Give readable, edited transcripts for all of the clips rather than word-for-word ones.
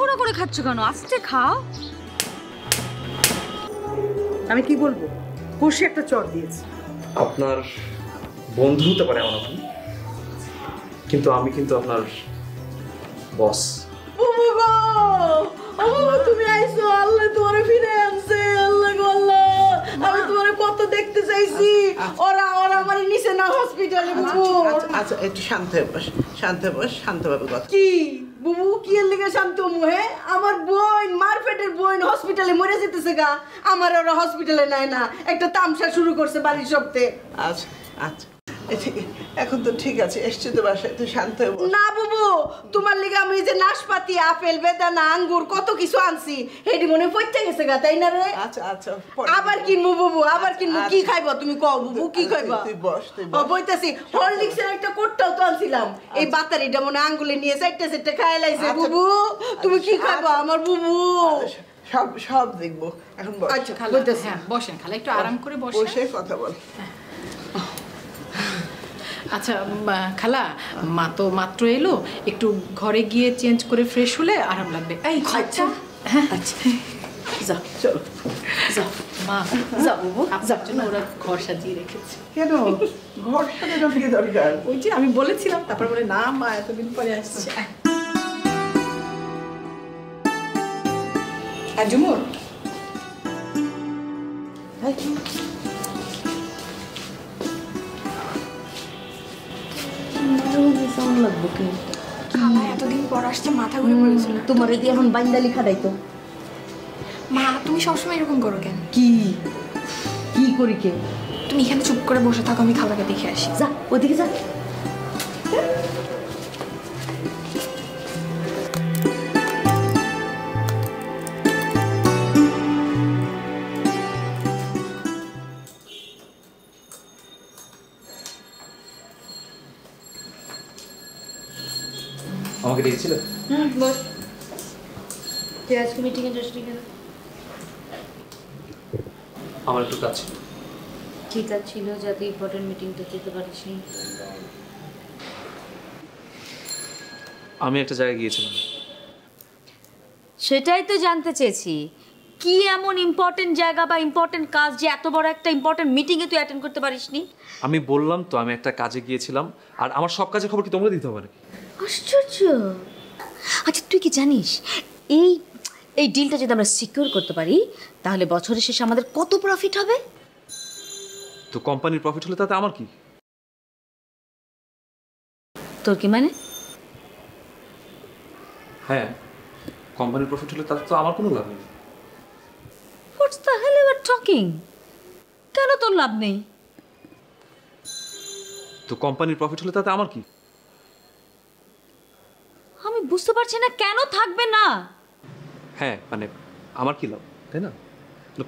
তাড়াহুড়ো করে খাচ্ছ কেন? আস্তে খাও। আমি কি বলবো, কষে একটা চড় দিয়েছি। আপনার বন্ধু হতে পারে আমার আপনি, কিন্তু আমি কিন্তু আপনার বস। তুমি আইছো, আল্লাহ তোমারে ফিরে আনছে। আল্লাহ গো আল্লাহ, আমি তোমারে কত দেখতে চাইছি। ওরা আমার নিচে না হসপিটালে। বুবু আচ্ছা একটু শান্ত হয়ে বস, শান্তভাবে কথা। কি বুবু, কি এর লিগে শান্ত মুহে? আমার বোন, মারপেটের বোন হসপিটালে মরে যেতেছে গা। আমার ওরা হসপিটালে নাই না, একটা তামসা শুরু করছে বাড়ির সবতে। আচ্ছা আচ্ছা এখন তো ঠিক আছে, এসছি তো বাসায়, তুই শান্ত হয়ে বস। না বুবু, তোমার লিগে আমি যে নাশপাতি, আপেল, বেদানা, আঙ্গুর কত কিছু আনছি, হেডি মনে পড়তে গেছে গা, তাই না রে? আচ্ছা আচ্ছা আবার কিনবো বুবু, আবার কিনবো। কি খাইবো তুমি কও বুবু, কি খাইবা? তুই বস। বইতাছি, হরলিক্সের একটা কোটটাও তো আনছিলাম। এই বাতারিটা মনে আঙ্গুলে নিয়ে চারটে খাই লাইছে। বুবু তুমি কি খাইবা আমার বুবু? সব দেখবো, এখন বস। আচ্ছা বইতাছি। হ্যাঁ বসেন খালা, একটু আরাম করে বসে কথা বল। আচ্ছা খালা, মা তো মাত্র এলো, একটু ঘরে গিয়ে চেঞ্জ করে ফ্রেশ হলে আরাম লাগবে। এই আচ্ছা হ্যাঁ আচ্ছা যাও চলো যাও মা, যাও বুবু আপনার জন্য ওরা ঘর সাজিয়ে রেখেছে। কেন ঘর সাজানো কি দরকার? ওই যে আমি বলেছিলাম, তারপর বলে না মা এতদিন পরে আসছে। ঝুমুর লাগবো কি? খালা এতদিন পর আসছে, মাথা ঘুরে পড়েছিল। তোমার এদি এখন বাইন্দা লিখা দাইতো। মা তুমি সবসময় এরকম করো কেন? কি কি করি কে? তুমি এখানে চুপ করে বসে থাকো, আমি খালাকে দেখে আসি। যা ওদিকে যা। আমাকে ডেকেছিলে? বস। তুই আজকে মিটিংয়ে যাসনি কেন? আমার একটু কাজ ছিল। ঠিক ছিল, যাতে ইম্পর্টেন্ট মিটিংটা যেতে পারিসনি। আমি একটা জায়গায় গিয়েছিলাম। সেটাই তো জানতে চেয়েছি, কি এমন ইম্পর্টেন্ট জায়গা বা ইম্পর্টেন্ট কাজ যে এত বড় একটা ইম্পর্টেন্ট মিটিংয়ে তুই অ্যাটেন্ড করতে পারিসনি? আমি বললাম তো আমি একটা কাজে গিয়েছিলাম, আর আমার সব কাজের খবর কি তোমরা দিতে হবে নাকি? আশ্চর্য। আচ্ছা তুই কি জানিস, এই এই ডিলটা যদি আমরা সিকিউর করতে পারি, তাহলে বছরের শেষে আমাদের কত প্রফিট হবে? তো কোম্পানির প্রফিট হলে তাতে আমার কি? তোর কি মানে? হ্যাঁ, কোম্পানির প্রফিট হলে তাতে তো আমার কোনো লাভ নেই। What's the hell you are talking? কেন তোর লাভ নেই? তো কোম্পানির প্রফিট হলে তাতে আমার কি? আমি বুঝতে পারছি না কেন থাকবে না। হ্যাঁ মানে আমার কি লাভ, তাই না?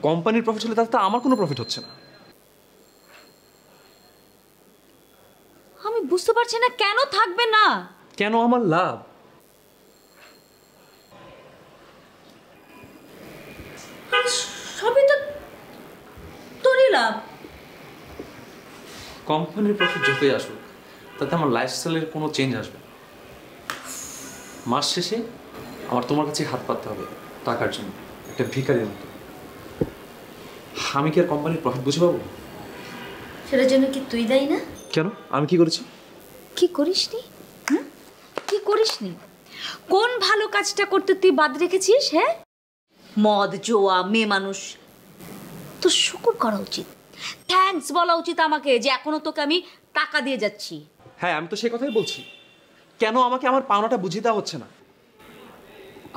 কোম্পানির প্রফিট হলে তাতে তো আমার কোনো প্রফিট হচ্ছে না। আমি বুঝতে পারছি না কেন থাকবে না। কেন আমার লাভ? সবই তো তোরই লাভ। কোম্পানির প্রফিট যতই আসুক, তাতে আমার লাইফস্টাইলের কোনো চেঞ্জ আসবে না। মাস শেষে আমার তোমার কাছে হাত পাততে হবে টাকার জন্য, একটা ভিখারির মতো। আমি কি আর কোম্পানির প্রফিট বুঝে পাবো? সেটার জন্য কি তুই দায়ী না? কেন? আমি কি করেছি? কি করিসনি? কি করিসনি? কোন ভালো কাজটা করতে তুই বাদ রেখেছিস? হ্যাঁ, মদ, জোয়া, মেয়ে মানুষ। তো শুকর করা উচিত, থ্যাঙ্কস বলা উচিত আমাকে যে এখনো তোকে আমি টাকা দিয়ে যাচ্ছি। হ্যাঁ, আমি তো সেই কথাই বলছি। কেন আমাকে আমার পাওনাটা বুঝিয়ে দেওয়া হচ্ছে না?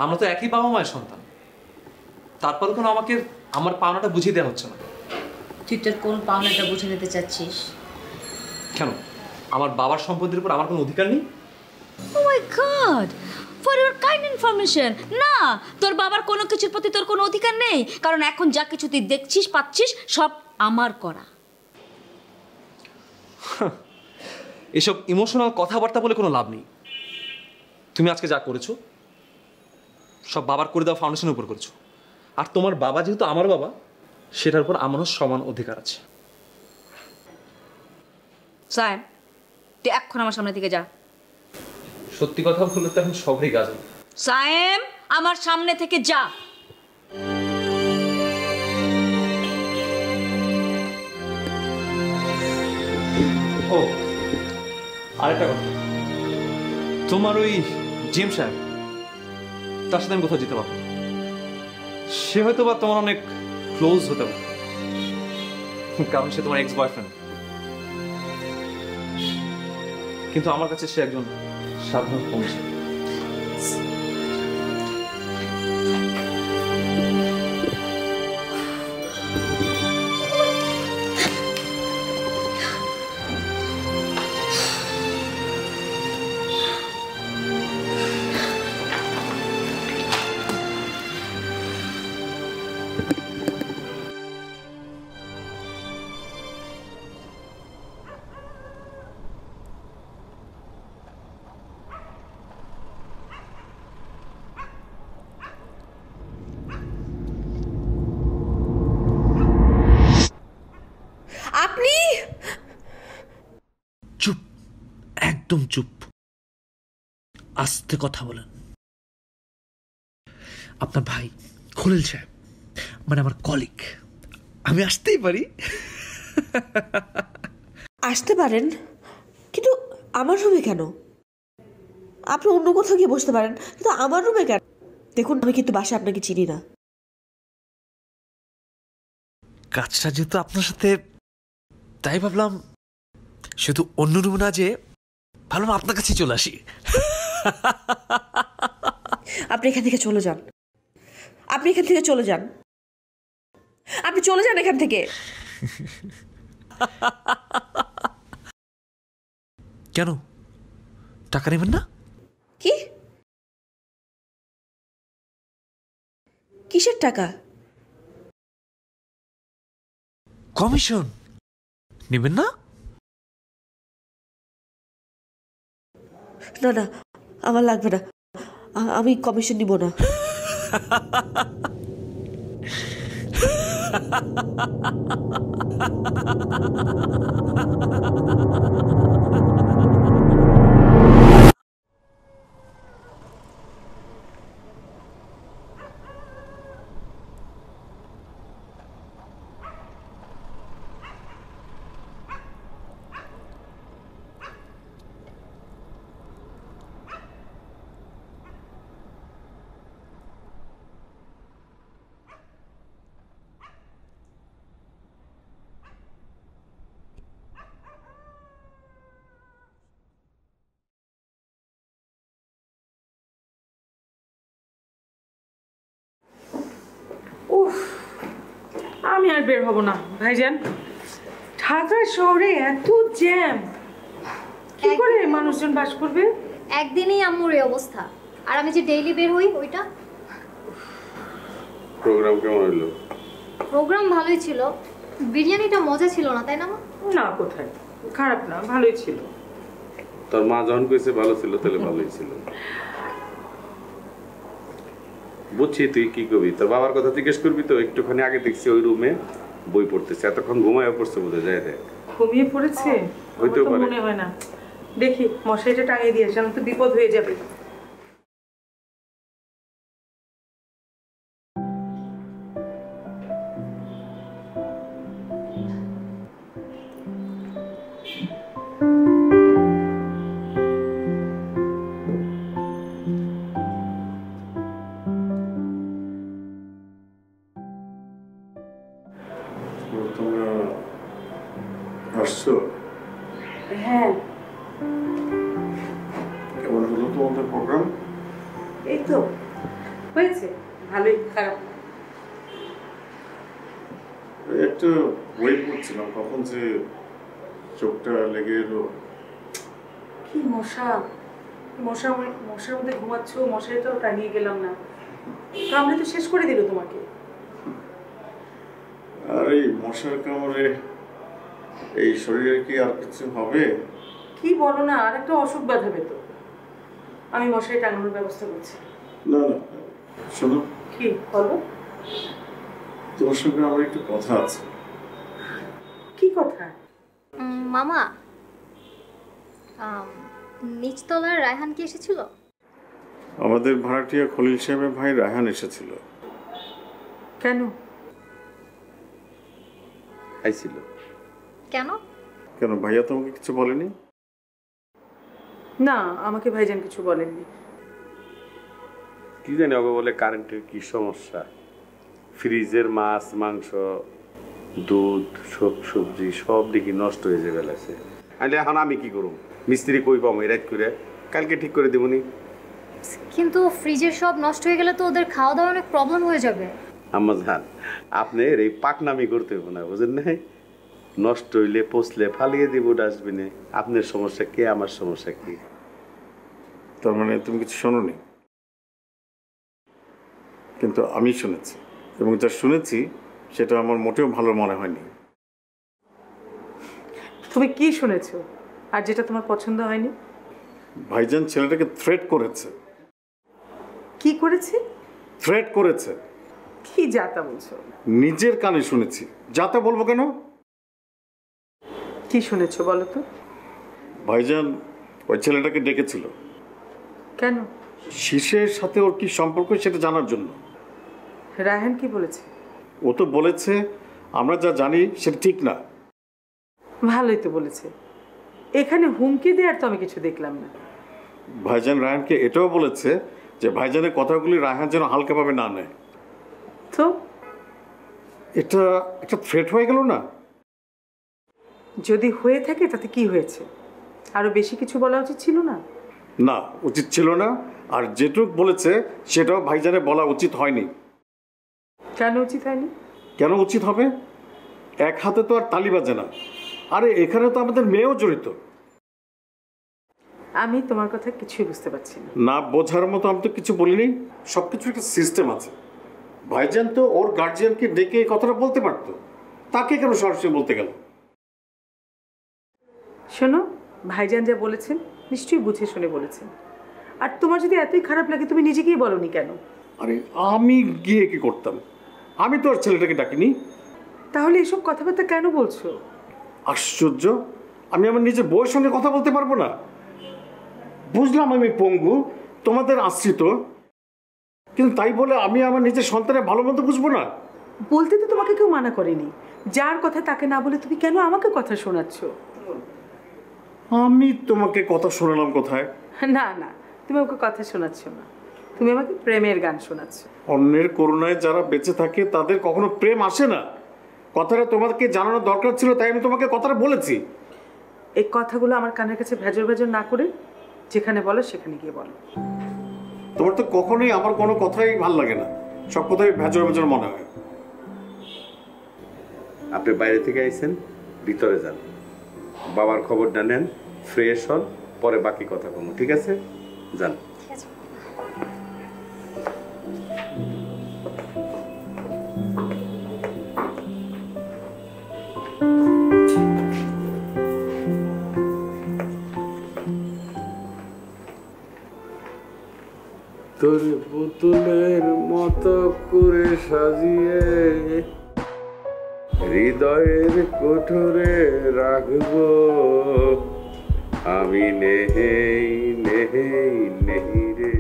আমরা তো একই বাবা মায়ের সন্তান, তারপরে কেন আমাকে আমার পাওনাটা বুঝিয়ে দেওয়া হচ্ছে না? তুই তোর কোন পাওনাটা বুঝে নিতে চাচ্ছিস? কেন আমার বাবার সম্পত্তির উপর আমার কোনো অধিকার নেই? Oh my god, for your kind information, না তোর বাবার কোনো কিছুর প্রতি তোর কোনো অধিকার নেই, কারণ এখন যা কিছু তুই দেখছিস পাচ্ছিস সব আমার করা। এসব ইমোশনাল কথাবার্তা বলে কোনো লাভ নেই। তুমি আজকে যা করেছো সব বাবার করে দেওয়া ফাউন্ডেশনের উপর করেছো, আর তোমার বাবা যেহেতু আমার বাবা, সেটার উপর আমারও সমান অধিকার আছে। সায়েম, তুই এখন আমার সামনে থেকে যা। সত্যি কথা বললে তো এখন সবাই গাছ। সায়েম, আমার সামনে থেকে যা। ও আরেকটা কথা, তোমার ওই জিম সাহেব, তার সাথে আমি কোথাও যেতে পারবো না। সে হয়তো বা তোমার অনেক ক্লোজ হতে পারে, কারণ সে তোমার এক্স বয়ফ্রেন্ড, কিন্তু আমার কাছে সে একজন সাধারণ কর্মচারী। চুপ, একদম চুপ, আস্তে কথা বলেন। আপনার ভাই খলিল সাহেব, মানে আমার কলিগ, আমি আসতেই পারি? আসতে পারেন, কিন্তু আমার রুমে কেন? আপনি অন্য কোথাও গিয়ে বসতে পারেন, কিন্তু আমার রুমে কেন? দেখুন, আমি কিন্তু বাসায় আপনাকে চিনি না। কাজটা যেহেতু আপনার সাথে, তাই ভাবলাম শুধু অন্য রুমে না যে ভাবলাম আপনার কাছে চলে আসি। আপনি এখান থেকে চলে যান, আপনি এখান থেকে চলে যান, আপনি চলে যান এখান থেকে। কেন, টাকা নেবেন না? কি? কিসের টাকা? কমিশন নেবেন না? না না, আমার লাগবে না, আমি কমিশন নিব না। আমি আর বের হব না ভাইজান। ঢাকা শহরে এত জ্যাম, কি করে মানুষজন বাস করবে? একদিনেই আম্মুর এই অবস্থা, আর আমি যে ডেইলি বের হই ওইটা। প্রোগ্রাম কেমন হলো? প্রোগ্রাম ভালোই ছিল, বিরিয়ানিটা মজা ছিল না, তাই না মা? না, কোথায়, খারাপ না, ভালোই ছিল। তোর মা যখন কইছে ভালো ছিল তাহলে ভালোই ছিল। বুঝছি তুই কি করবি, তোর বাবার কথা জিজ্ঞেস করবি তো। একটুখানি আগে দেখছি ওই রুমে বই পড়তেছে, এতক্ষণ ঘুমায় পড়ছে বোধ যায়। দেখ ঘুমিয়ে পড়েছে, হইতেও পারে। মনে হয় না। দেখি মশারিটা টাঙিয়ে দিয়েছে, আমি তো বিপদ হয়ে যাবে। তোমরা আসছো? হ্যাঁ, কেমন হলো তোমাদের প্রোগ্রাম? এই তো হয়েছে, ভালোই, খারাপ না। একটা বই পড়ছিলাম, কখন যে চোখটা লেগে এলো। কি মশা, মশার মধ্যে ঘুমাচ্ছ, মশারিটাও টাঙিয়ে গেলাম না, কামড়ে তো শেষ করে দিল তোমাকে। আর এই মশার কামড়ে এই শরীরে কি আর কিছু হবে? কি বলো না, আর একটা অসুখ বাঁধাবে তো। আমি মশারি টাঙানোর ব্যবস্থা করছি। না না, শোনো, কি বলো? তোমার সঙ্গে আমার একটু কথা আছে। কি কথা? মামা, নিচতলার রায়হান কি এসেছিল? আমাদের ভাড়াটিয়া খলিল সাহেবের ভাই রায়হান এসেছিল। কেন? আইছিল। কেন? কেন ভাইয়া তোমাকে কিছু বলেনি? না, আমাকে ভাইজান কিছু বলেননি। কি জানি ওকে বলে কারেন্টের কি সমস্যা, ফ্রিজের মাছ মাংস দুধ সবজি সব দেখি নষ্ট হয়ে যাবে বেলাছে। আরে এখন আমি কি করব? মিস্ত্রি কই পাবো এই রাত করে? কালকে ঠিক করে দেবনি। কিন্তু ফ্রিজের সব নষ্ট হয়ে গেলে তো ওদের খাওয়া দাওয়া অনেক প্রবলেম হয়ে যাবে। আম্মা জান, আপনি এই পাকনামি করতে হবে না, বুঝেন নাই? নষ্ট হইলে পচলে ফালিয়ে দিব ডাস্টবিনে। আপনার সমস্যা কি, আমার সমস্যা কি? তার মানে তুমি কিছু শোনোনি? কিন্তু আমি শুনেছি, এবং যা শুনেছি সেটা আমার মোটেও ভালো মনে হয়নি। তুমি কি শুনেছো আর যেটা তোমার পছন্দ হয়নি? ভাইজান ছেলেটাকে থ্রেট করেছে। কি করেছে? থ্রেট করেছে। কি যাতা বলছো? নিজের কানে শুনেছি। যাতে বলবো কেন? কি শুনেছো বলো তো? ভাইজান ওই ছেলেটাকে ডেকেছিল। কেন? শীষের সাথে ওর কি সম্পর্ক সেটা জানার জন্য। রায়হান কি বলেছে? ও তো বলেছে আমরা যা জানি সেটা ঠিক না। ভালোই তো বলেছে। এখানে হুমকি দেওয়ার তো আমি কিছু দেখলাম না। ভাইজান রায়হানকে এটাও বলেছে যে ভাইজানের কথাগুলি রায়হান যেন হালকাভাবে না নেয়। তো এটা একটা থ্রেট হয়ে গেল না? যদি হয়ে থাকে তাতে কি হয়েছে? আরো বেশি কিছু বলা উচিত ছিল না? না, উচিত ছিল না। আর যেটুক বলেছে সেটাও ভাইজানের বলা উচিত হয়নি। কেন উচিত হয়নি? কেন উচিত হবে? এক হাতে তো আর তালি বাজে না। আরে এখানে তো আমাদের মেয়েও জড়িত। আমি তোমার কথা কিছুই বুঝতে পারছি না। না বোঝার মতো আমি তো কিছু বলিনি। সব কিছু একটা সিস্টেম আছে। ভাইজান তো ওর গার্জিয়ানকে ডেকে এই কথাটা বলতে পারতো, তাকে কেন সরাসরি বলতে গেল? শোনো, ভাইজান যা বলেছেন নিশ্চয়ই বুঝে শুনে বলেছেন। আর তোমার যদি এতই খারাপ লাগে তুমি নিজে গিয়ে বলোনি কেন? আরে আমি গিয়ে কি করতাম? আমি তো আর ছেলেটাকে ডাকিনি। তাহলে এসব কথাবার্তা কেন বলছো? আশ্চর্য, আমি আমার নিজের বউয়ের সঙ্গে কথা বলতে পারবো না? বুঝলাম আমি পঙ্গু, তোমাদের আশ্রিত, কিন্তু তাই বলে আমি আমার নিজের সন্তানের ভালো মন্দ বুঝবো না? বলতে তো তোমাকে কেউ মানা করেনি। যার কথা তাকে না বলে তুমি কেন আমাকে কথা শোনাচ্ছ? আমি তোমাকে কথা শোনালাম কোথায়? না না, তুমি ওকে কথা শোনাচ্ছ না, তুমি আমাকে প্রেমের গান শোনাচ্ছ। অন্যের করুণায় যারা বেঁচে থাকে তাদের কখনো প্রেম আসে না। কথাটা তোমাকে জানানোর দরকার ছিল, তাই আমি তোমাকে কথাটা বলেছি। এই কথাগুলো আমার কানের কাছে ভেজর ভেজর না করে যেখানে বলো সেখানে গিয়ে বলো। তোমার তো কখনোই আমার কোনো কথাই ভাল লাগে না, সব কথাই ভেজর ভেজর মনে হয়। আপনি বাইরে থেকে আইছেন, ভিতরে যান, বাবার খবরটা নেন, ফ্রেশ হন, পরে বাকি কথা বলবো, ঠিক আছে? যান। তোর পুতুলের মতো করে সাজিয়ে হৃদয়ের কোঠরে রাখবো আমি, নেহেই নেহেই নেহি রে।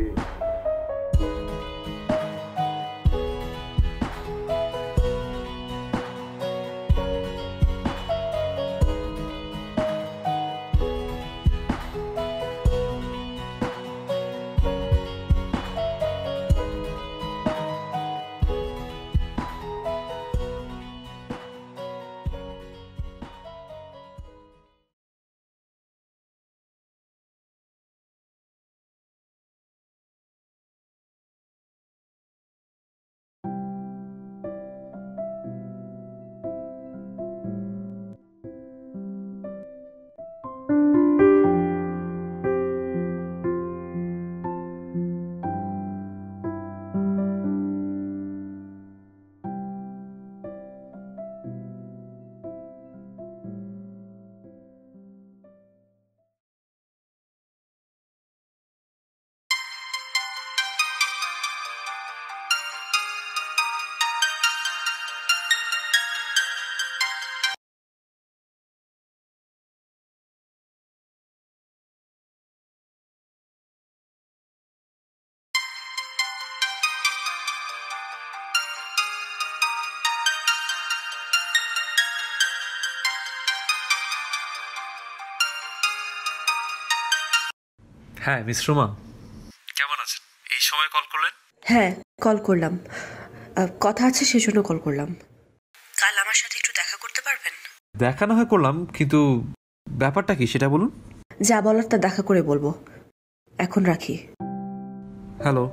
হ্যাঁ মিস রুমা, কেমন আছেন? এই সময় কল করলেন? হ্যাঁ কল করলাম, কথা আছে সেজন্য কল করলাম। কাল আমার সাথে একটু দেখা করতে পারবেন? দেখা না হয় করলাম, কিন্তু ব্যাপারটা কি সেটা বলুন। যা বলার তা দেখা করে বলবো, এখন রাখি। হ্যালো।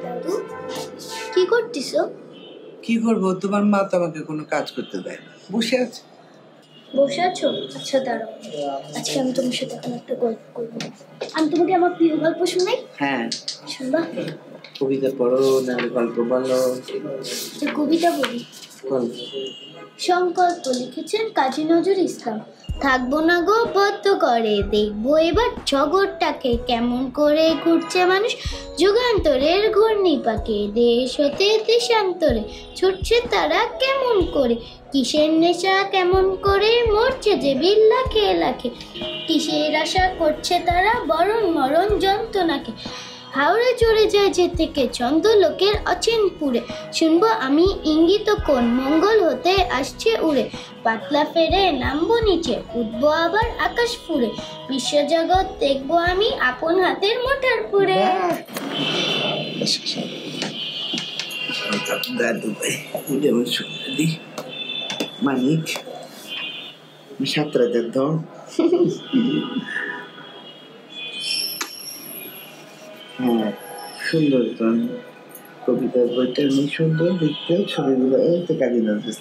দাদু কি করতেছো? কি করবো, তোমার মা তো আমাকে কোনো কাজ করতে দেয় না, বসে আছে। বসে আছো? আচ্ছা দাঁড়াও, আজকে আমি তোমার সাথে এখন একটা গল্প করবো। আমি তোমাকে আমার প্রিয় গল্প শোনাই। হ্যাঁ শুনবা? কবিতা পড়ো না গল্প বলো? কবিতা বলি। সংকল্প লিখেছেন কাজী নজরুল ইসলাম। থাকবো না গো বদ্ধ করে, দেখবো এবার জগৎটাকে কেমন করে ঘুরছে মানুষ যুগান্তরের ঘূর্ণি পাকে, দেশ হতে দেশান্তরে ছুটছে তারা কেমন করে, কিসের নেশা কেমন করে মরছে যে বিল লাখে লাখে, কিসের আশা করছে তারা বরণ মরণ যন্ত্রণাকে, হাওড়ে চড়ে যায় যে থেকে চন্দ্রলোকের অচিনপুরে, শুনবো আমি ইঙ্গিত কোন মঙ্গল হতে আসছে উড়ে, পাতলা ফেরে নামবো নিচে উঠবো আবার আকাশ ফুরে, বিশ্বজগৎ দেখবো আমি আপন হাতের মোটর পুরে। দাদু ভাই যেমন শুনলি মানিক সাঁতরাতে ধন হ্যাঁ সুন্দর তো কবিতার বইটা এমনি সুন্দর দেখতে, ছবিগুলো এতে কাজী নজরুল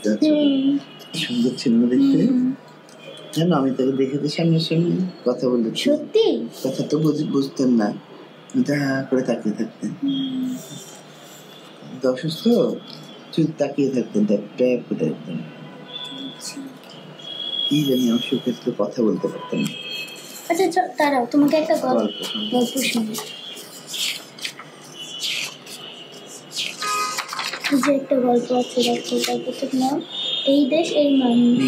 সুন্দর ছিল দেখতে। জানো আমি তোকে দেখেছি সামনে কথা বলতে, সত্যি কথা তো বুঝতেন না, দেখা করে তাকিয়ে থাকতেন। অসুস্থ তুই তাকিয়ে থাকতেন ট্যাপ করে একদম, কি জানি অসুখের তো কথা বলতে পারতেন না। আচ্ছা দাঁড়াও, তোমাকে একটা গল্প শুনি। যে একটা গল্প আছে, দেখো গল্পটার নাম এই দেশ এই মানুষ।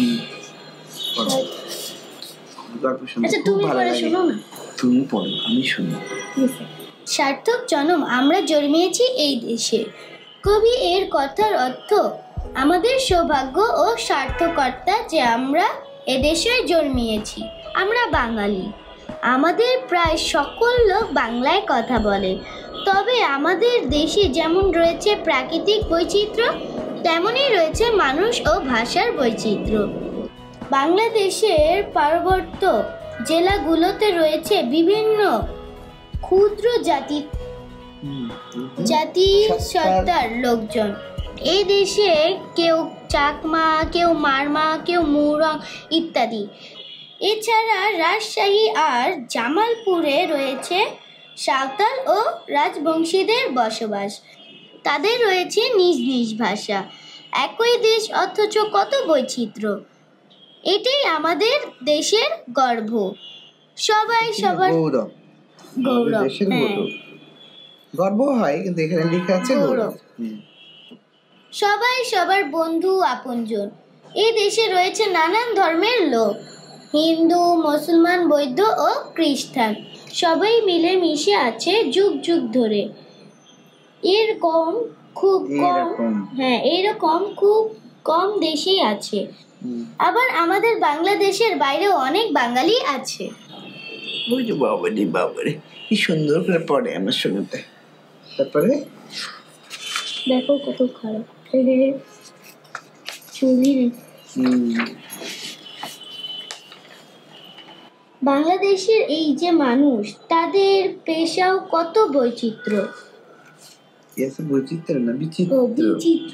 গল্প শুনতে আচ্ছা খুব তুমি ভালো পড়ে লাগে। শোনো না। তুমি পড়ো আমি শুনি। সার্থক জন্ম আমরা জন্মিয়েছি এই দেশে। কবি এর কথার অর্থ আমাদের সৌভাগ্য ও সার্থকতা যে আমরা এদেশে জন্মিয়েছি। আমরা বাঙালি, আমাদের প্রায় সকল লোক বাংলায় কথা বলে। তবে আমাদের দেশে যেমন রয়েছে প্রাকৃতিক বৈচিত্র্য, তেমনই রয়েছে মানুষ ও ভাষার বৈচিত্র্য। বাংলাদেশের পার্বত্য জেলাগুলোতে রয়েছে বিভিন্ন ক্ষুদ্র জাতি সত্তার লোকজন। এই দেশে কেউ চাকমা, কেউ মারমা, কেউ মুরং ইত্যাদি। এছাড়া রাজশাহী আর জামালপুরে রয়েছে সাঁওতাল ও রাজবংশীদের বসবাস। তাদের রয়েছে নিজ নিজ ভাষা। একই দেশ অথচ কত বৈচিত্র্য, এটাই আমাদের দেশের গর্ব। সবাই সবার গৌরব। গর্ব হয়, কিন্তু এখানে লেখা আছে গৌরব। সবাই সবার বন্ধু আপনজন। এই দেশে রয়েছে নানান ধর্মের লোক, হিন্দু, মুসলমান, বৌদ্ধ ও খ্রিস্টান। সবাই মিলে মিশে আছে যুগ যুগ ধরে। এরকম খুব কম দেশেই আছে। আবার আমাদের বাংলাদেশের বাইরেও অনেক বাঙালি আছে। বাবারে কি সুন্দর করে পড়ে আমার শুনতে। তারপরে দেখো কত খারাপ চুলি। বাংলাদেশের এই যে মানুষ, তাদের পেশাও কত বৈচিত্র্য। বৈচিত্র্য না বিচিত্র।